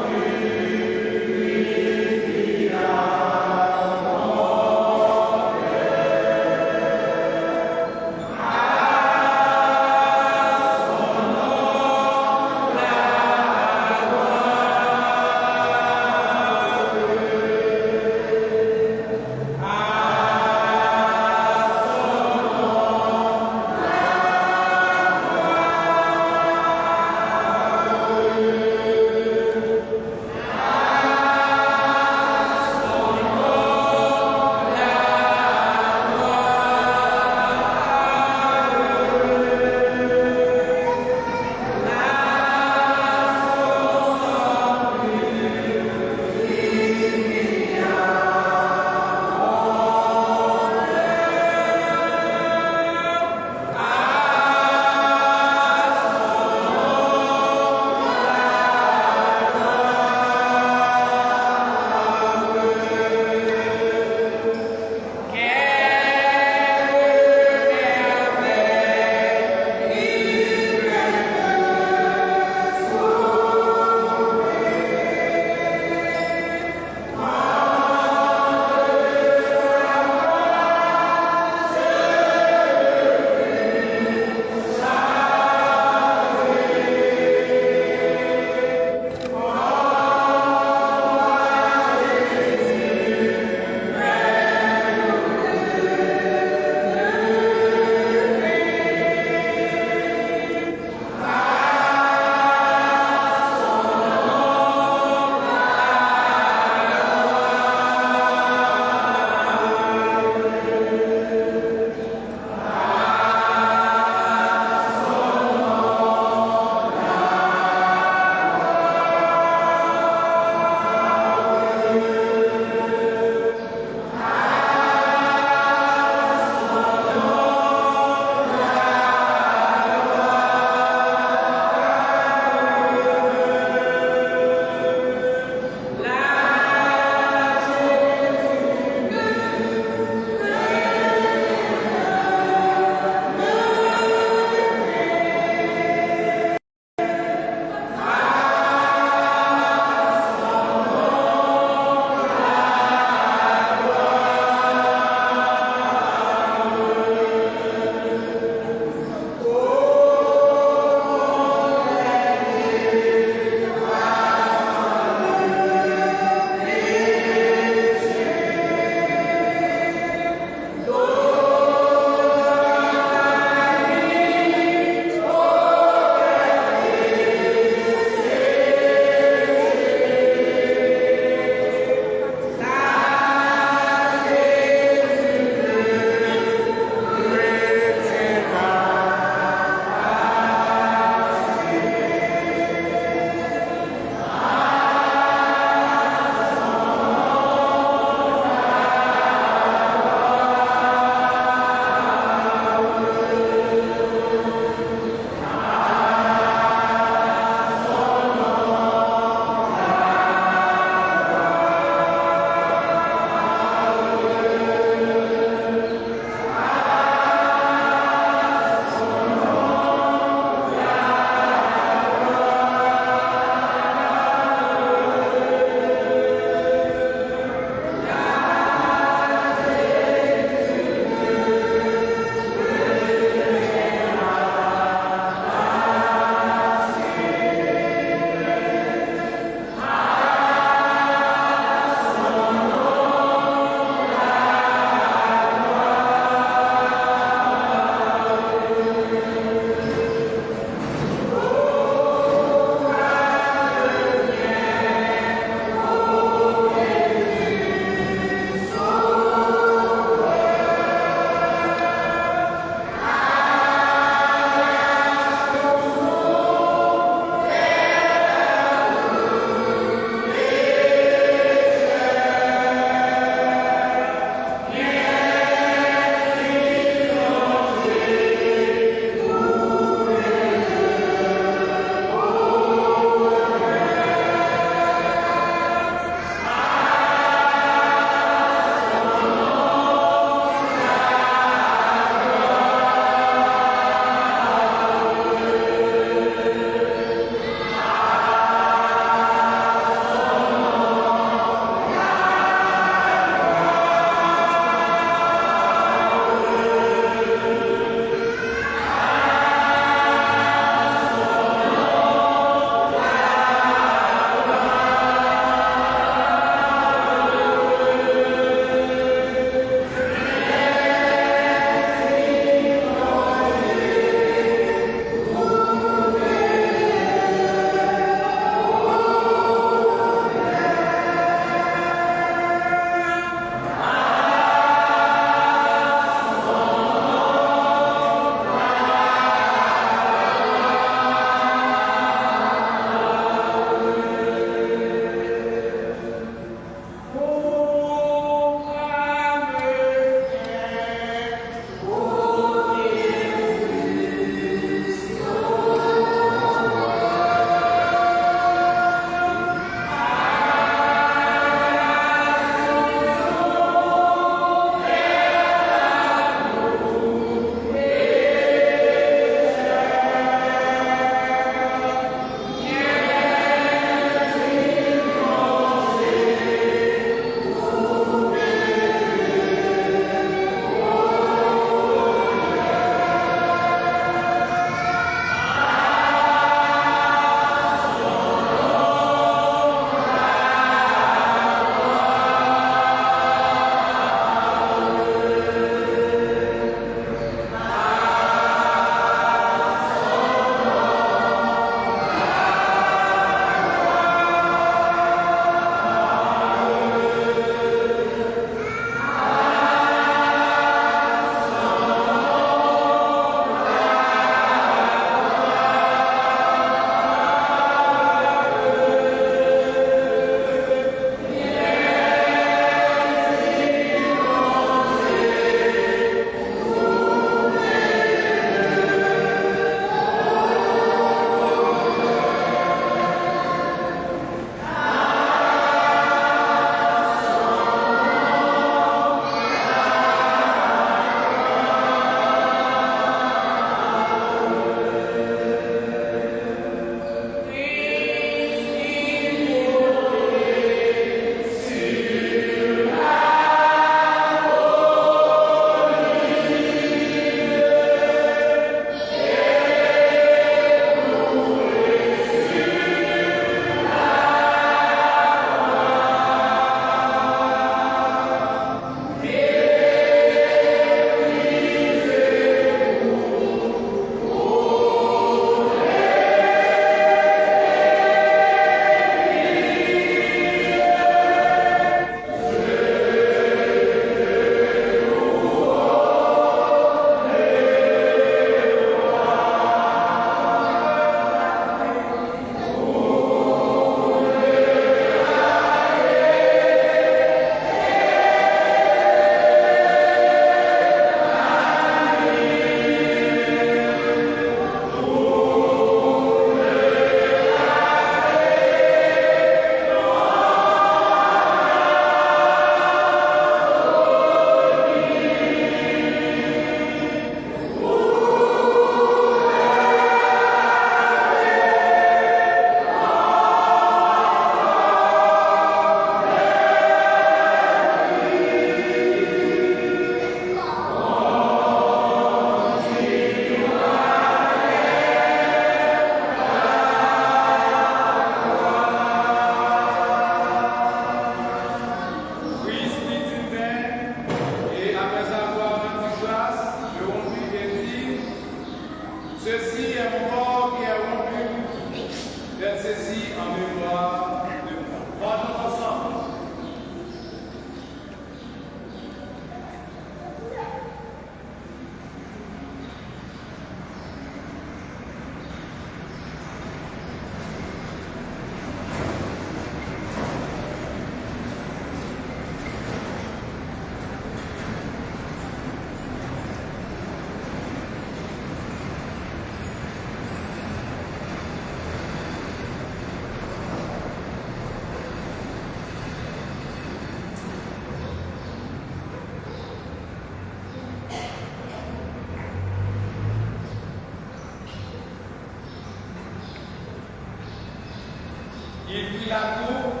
qui la coupe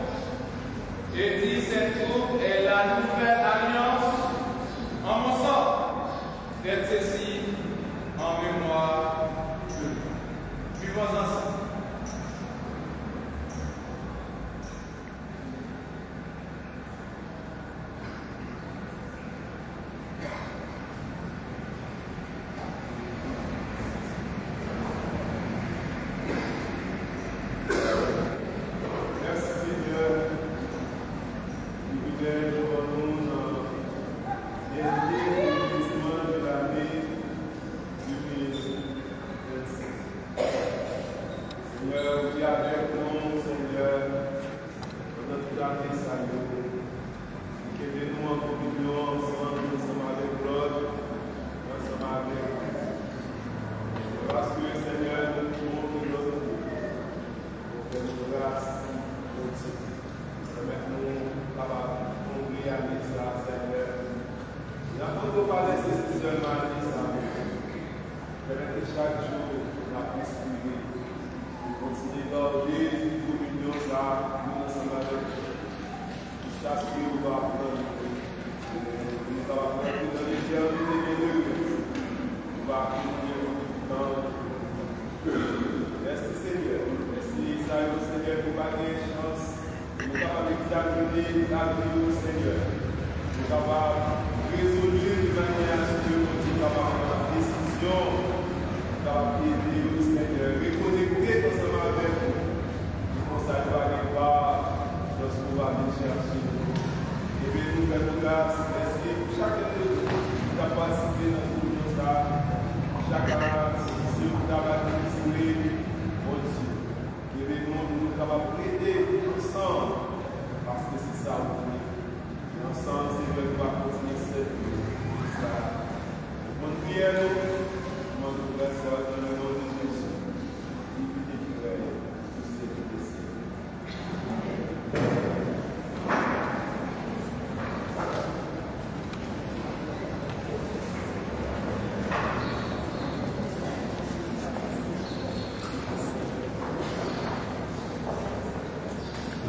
et dit cette coupe est la nouvelle alliance en mon sang. Faites ceci en mémoire de nous. Vivons ensemble.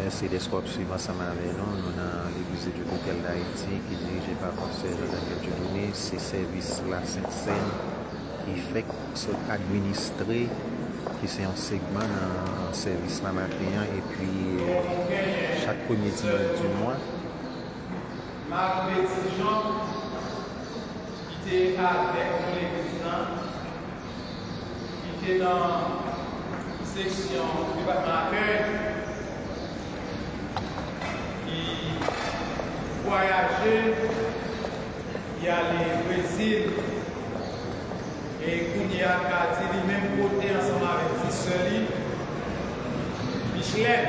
Merci d'escorte suivant ensemble avec nous. Nous dans l'église du Bethel d'Haïti qui est dirigée par le pasteur Daniel Dieudonné. C'est service la Sainte-Seine qui fait administrer qui c'est un segment dans le service la matin et puis chaque premier dimanche du mois. Marc Petit Jean qui était avec l'église, qui était dans la section du département accueil. Voyager, il y a les Brésil et Kounia Kati, les mêmes côté ensemble avec Tisseli, Michelin,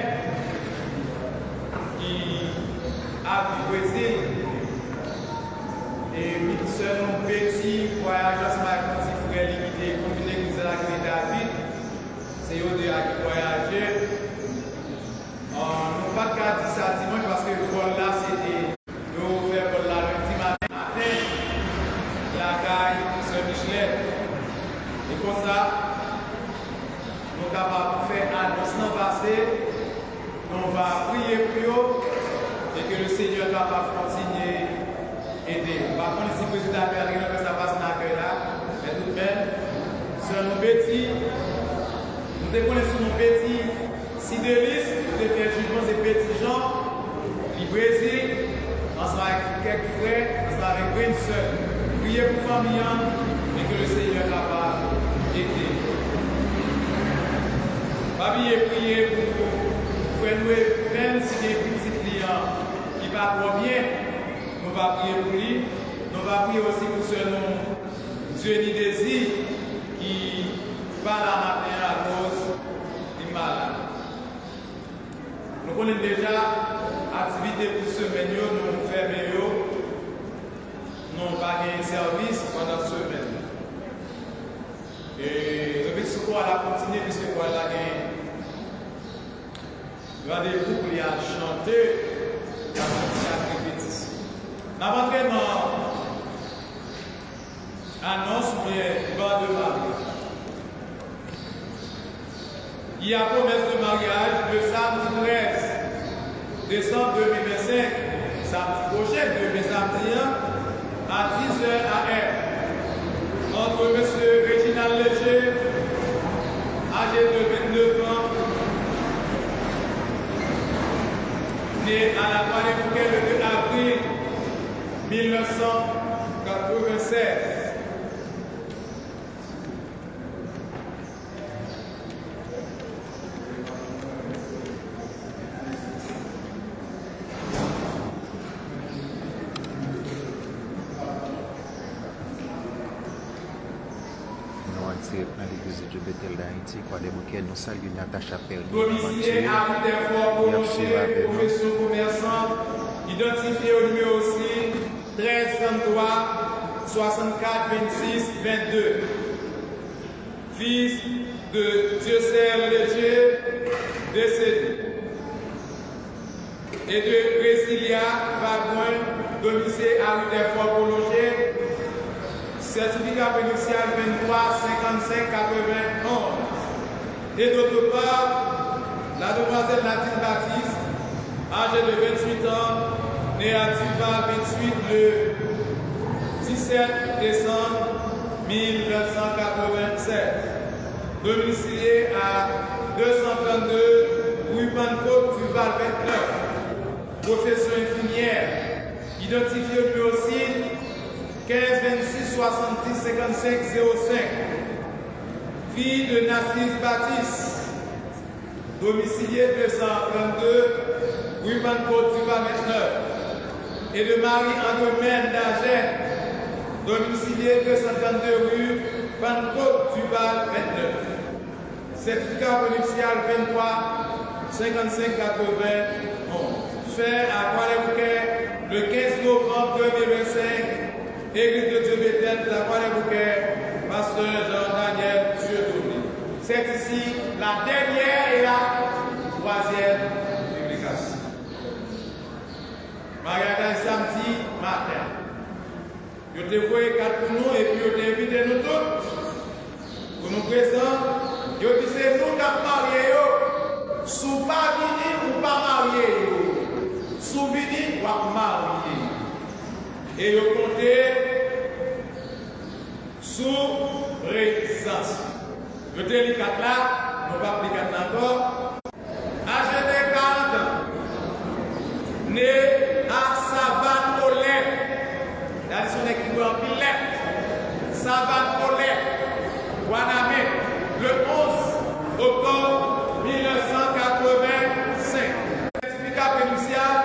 qui a vu Brésil et Michelin petit voyage ensemble avec mon petit frère qui était comme l'église de la David, c'est eux qui voyager. Nous pas de dire ça dimanche parce que le vol là c'était. Nous faisons la lundi matin, la caille, Sœur Michelet. Et comme ça, nous sommes capables de faire annonce dans le passé. On va prier pour eux et que le Seigneur va continuer à aider. Par contre, si le président a rien que ça passe dans l'accueil là, mais tout de même, sur nos bêtis, nous déconnaissons nos bêtis, Sidéris, nous devons faire jugement des petits gens, du Brésil. Ensemble avec quelques frères, ensemble avec une sœur. Priez pour la famille et que le Seigneur va aider. Famille, priez pour frère nous, même si des petits clients qui ne va pas bien, nous allons prier pour lui. Nous allons prier aussi pour ce nom, Dieu ni désir, qui va la matin à cause du malade. Nous connaissons déjà l'activité pour ce semaine, nous fermons, nous n'avons pas de service pendant la semaine. Et le petit secours a continué puisque elle a gagné rendez-vous pour y chanter la répétition. Nous avons entré dans l'annonce ou bien bas de Marie. qui a promesse de mariage le samedi 13 décembre 2025, samedi prochain, demain samedi, à 10h AM, entre M. Réginald Léger, âgé de 29 ans, né à la Croix-des-Bouquets le 2 avril 1996. Dans l'église de Bethel d'Haïti, Croix-des-Bouquets, nous saluons Natacha Perry. Domicilié à rue des Forts prolongés, profession commerçante, identifié au numéro 6, 13 33 64 26 22. Fils de Diocèse Léger, décédé. Et de Résilia Vagouin, domicilié à rue des Forts prolongés, certificat pénitentiaire 23 55 91. Et d'autre part, la demoiselle Nadine Baptiste, âgée de 28 ans, née à Duval 28 le 17 décembre 1996, domiciliée à 232 rue Pentecôte Duval 29, profession infirmière, identifiée au numéro 6 15 26 70 55 05, fille de Narcisse Baptiste, domiciliée 232 rue Pentecôte Duval 29, et de Marie-Andromène d'Agène, domiciliée 232 rue Pentecôte Duval 29. Certificat provincial 23 55 91. Fait à Croix-des-Bouquets le 15 novembre 2025. Église de Dieu Bethel, la Croix-des-Bouquets, pasteur Jean-Daniel Dieudonné. C'est ici la dernière et la troisième publication. Mariage samedi matin. Je te vois 4 pour nous et puis je t'invite nous tous pour nous présenter. Je dis c'est nous qui sommes mariés, sous pas vini ou pas mariés, sous vini ou pas mariés. Et je compte sous résidence. Je te dis 4 là, on va appliquer 4 encore. Âgé de 40 ans, né à Savane-Olay, dans son équivalent Pilet, Savane-Olay, Guanamé, le 11 octobre 1985. Certificat pénitentiaire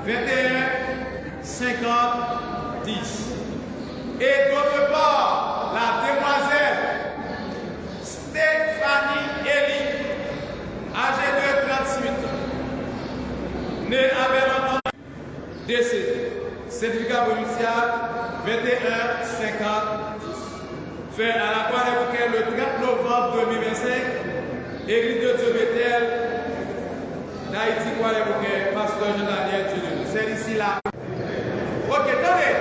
21 50 10. Et d'autre part, la demoiselle Stéphanie Elie, âgée de 38 ans, née à Berlin, décédée. Certificat provincial 21 50 10. Fait à la Croix-des-Bouquets le 30 novembre 2025, Église de Dieu Bethel d'Haïti, Croix-des-Bouquets, pasteur Jean-Daniel Dieudonné. C'est ici là. Ok, attendez.